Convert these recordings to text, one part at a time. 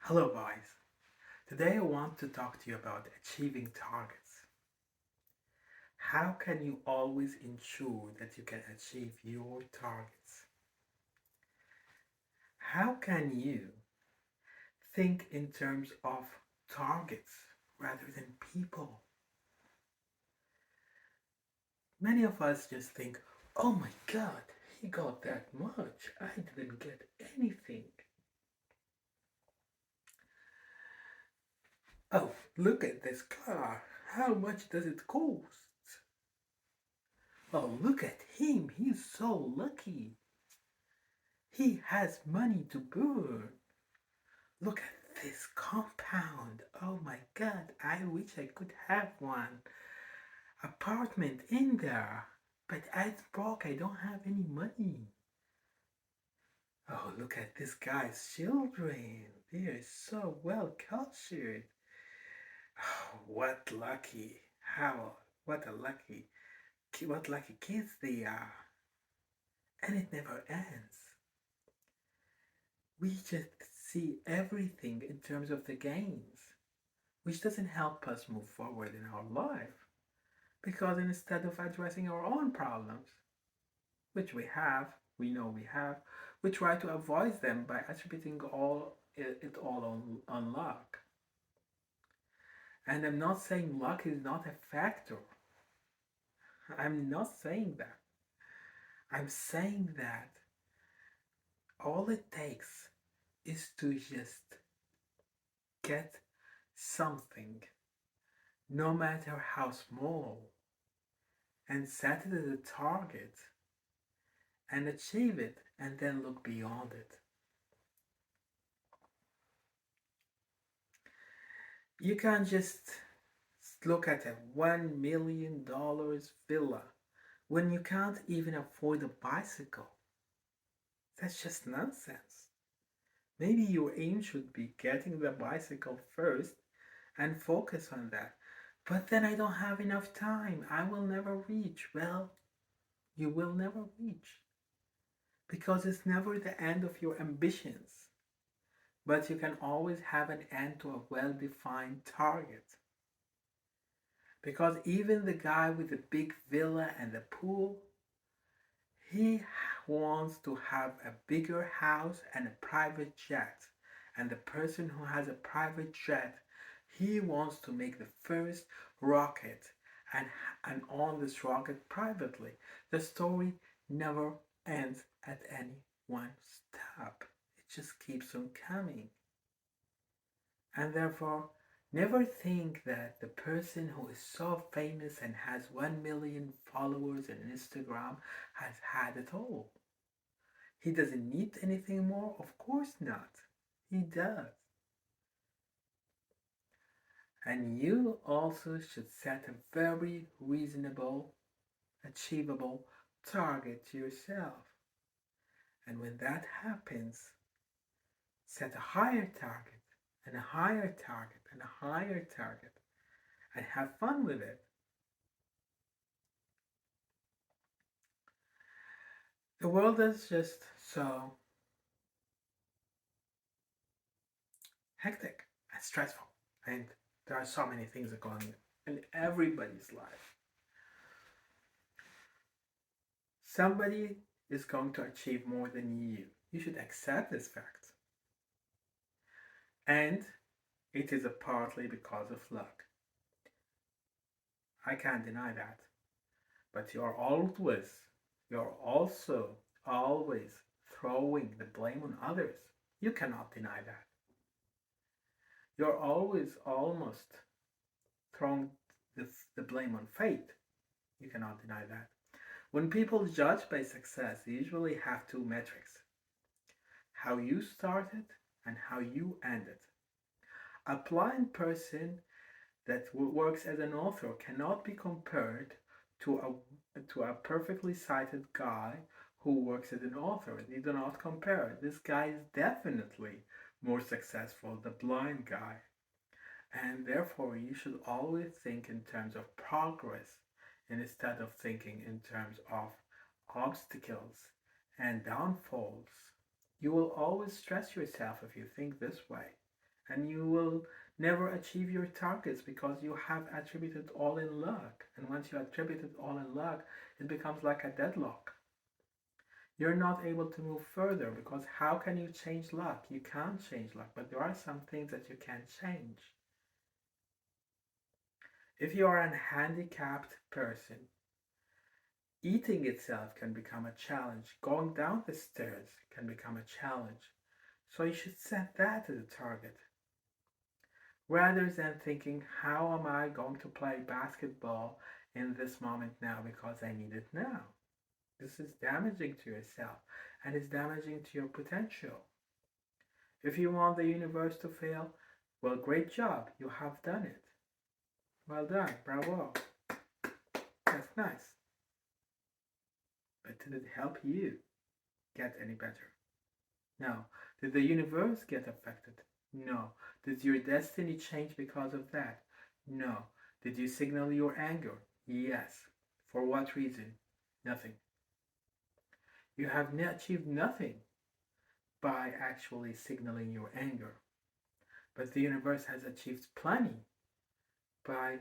Hello, guys. Today I want to talk to you about achieving targets. How can you always ensure that you can achieve your targets? How can you think in terms of targets rather than people? Many of us just think, oh my god, he got that much. I didn't get anything. Oh, look at this car. How much does it cost? Oh, look at him. He's so lucky. He has money to burn. Look at this compound. Oh my god, I wish I could have one apartment in there. But I'm broke, I don't have any money. Oh, look at this guy's children. They are so well cultured. Oh, what lucky. How, what a lucky, what lucky kids they are. And it never ends. We just see everything in terms of the gains, which doesn't help us move forward in our life. Because instead of addressing our own problems, which we have, we know we have, we try to avoid them by attributing it all on luck. And I'm not saying luck is not a factor. I'm not saying that. I'm saying that all it takes is to just get something, no matter how small, and set it as a target and achieve it and then look beyond it. You can't just look at a $1 million villa when you can't even afford a bicycle. That's just nonsense. Maybe your aim should be getting the bicycle first and focus on that. But then I don't have enough time. I will never reach. Well, you will never reach because it's never the end of your ambitions. But you can always have an end to a well defined target. Because even the guy with the big villa and the pool, he wants to have a bigger house and a private jet. And the person who has a private jet, he wants to make the first rocket and, and on this rocket privately. The story never ends at any one stop. It just keeps on coming. And therefore, never think that the person who is so famous and has 1 million followers on Instagram has had it all. He doesn't need anything more? Of course not. He does. And you also should set a very reasonable, achievable target to yourself. And when that happens, set a higher target and a higher target and a higher target and have fun with it. The world is just so hectic and stressful, and there are so many things going on in everybody's life. Somebody is going to achieve more than you. You should accept this fact. And it is a partly because of luck. I can't deny that. But you're also always throwing the blame on others. You cannot deny that. You're always almost throwing the blame on fate. You cannot deny that. When people judge by success, they usually have two metrics: how you started and how you ended. A blind person that works as an author cannot be compared to a perfectly sighted guy who works as an author. They do not compare. This guy is definitely more successful, the blind guy. And therefore, you should always think in terms of progress instead of thinking in terms of obstacles and downfalls. You will always stress yourself if you think this way. and you will never achieve your targets because you have attributed all in luck. And once you attribute it all in luck, it becomes like a deadlock. You're not able to move further because how can you change luck? You can't change luck, but there are some things that you can change. If you are a handicapped person, eating itself can become a challenge. Going down the stairs can become a challenge. So you should set that as a target. Rather than thinking, how am I going to play basketball in this moment now because I need it now? This is damaging to yourself and it's damaging to your potential. If you want the universe to fail, well, great job, you have done it. Well done, bravo. That's nice. But did it help you get any better? No. Did the universe get affected? No. Did your destiny change because of that? No. Did you signal your anger? Yes. For what reason? Nothing. You have achieved nothing by actually signaling your anger. But the universe has achieved plenty by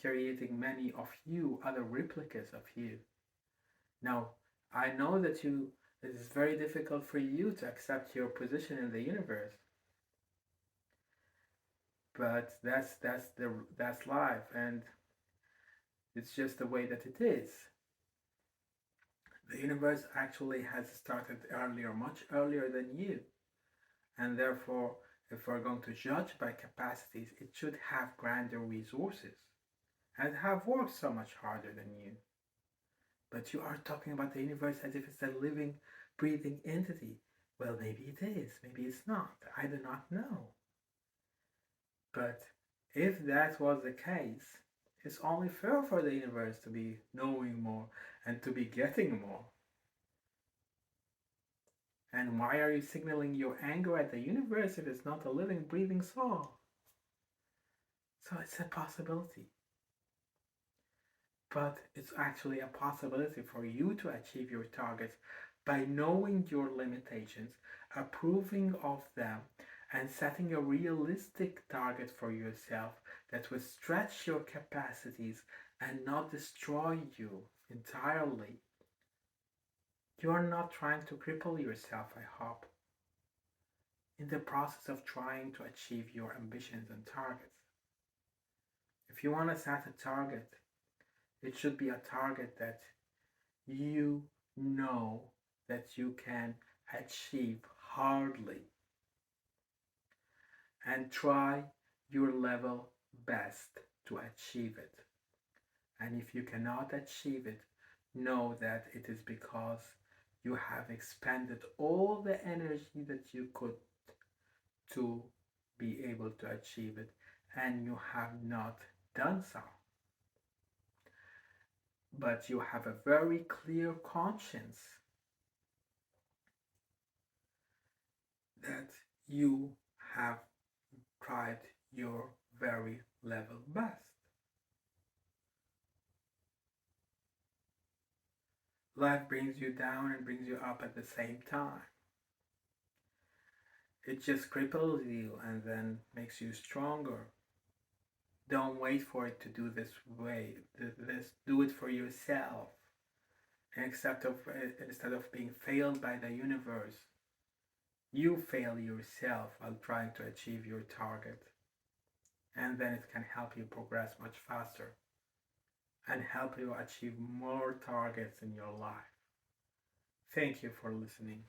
creating many of you, other replicas of you. Now, I know that it is very difficult for you to accept your position in the universe. But that's life, and it's just the way that it is. The universe actually has started earlier, much earlier than you, and therefore, if we're going to judge by capacities, it should have grander resources and have worked so much harder than you. But you are talking about the universe as if it's a living, breathing entity. Well, maybe it is, maybe it's not. I do not know. But if that was the case, it's only fair for the universe to be knowing more and to be getting more. And why are you signaling your anger at the universe if it's not a living, breathing soul? So it's a possibility. But it's actually a possibility for you to achieve your targets by knowing your limitations, approving of them, and setting a realistic target for yourself that will stretch your capacities and not destroy you entirely. You are not trying to cripple yourself, I hope, in the process of trying to achieve your ambitions and targets. If you want to set a target, it should be a target that you know that you can achieve hardly, and try your level best to achieve it. And if you cannot achieve it, know that it is because you have expended all the energy that you could to be able to achieve it, and you have not done so. But you have a very clear conscience that you have tried your very level best. Life brings you down and brings you up at the same time. It just cripples you and then makes you stronger. Don't wait for it to do this way. Do it for yourself. Instead of being failed by the universe, you fail yourself while trying to achieve your target. And then it can help you progress much faster and help you achieve more targets in your life. Thank you for listening.